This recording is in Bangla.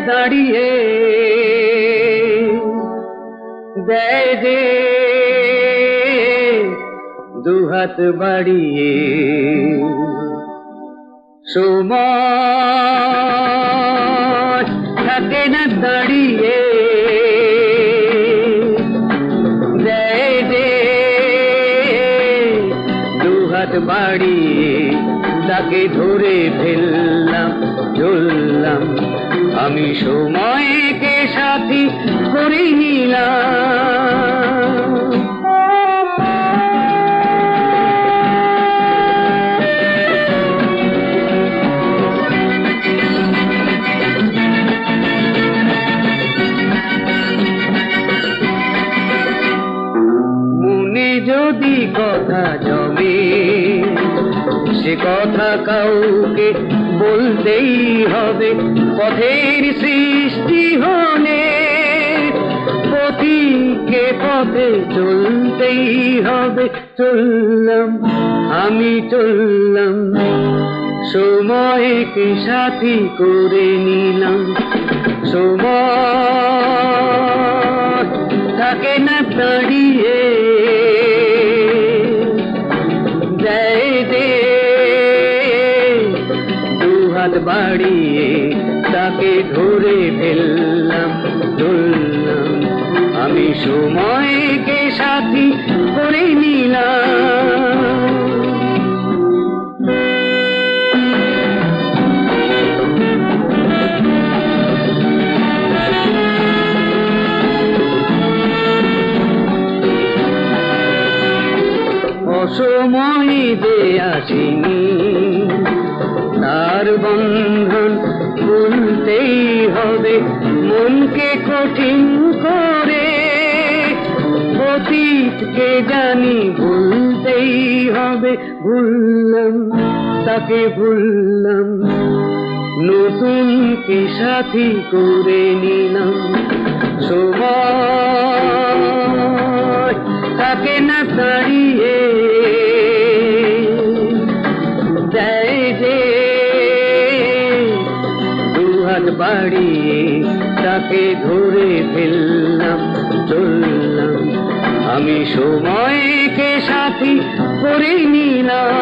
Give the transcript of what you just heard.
দাঁড়িয়ে দেয় যে দুহাত বাড়িয়ে সময় থাকে না দাঁড়িয়ে দেয় যে দুহাত বাড়িয়ে তাকে ধরে ফেললাম চললাম আমি সময়কে সাথী করে নিলাম মনে যদি কথা জমে সে কথা কাউকে বলতেই হবে পথের সৃষ্টি হলে পথিকে পথে চলতেই হবে চললাম আমি চললাম সময়কে সাথী করে নিলাম সময় থাকে না দাঁড়িয়ে দেয় যে দুহাত বাড়িয়ে তাকে ধরে ফেললাম চললাম আমি সময়কে সাথী করে নিলাম অসময় যে আসিনি তার বন্ধন ভুলতেই হবে মনকে কঠিন করে অতীতকে জানি ভুলতেই হবে ভুললাম তাকে ভুললাম নতুনকে সাথী করে নিলাম সময় থাকে না দাঁড়িয়ে দেয় যে দুহাত বাড়িয়ে তাকে ধরে ফেললাম চললাম আমি সময়কে সাথী করে নিলাম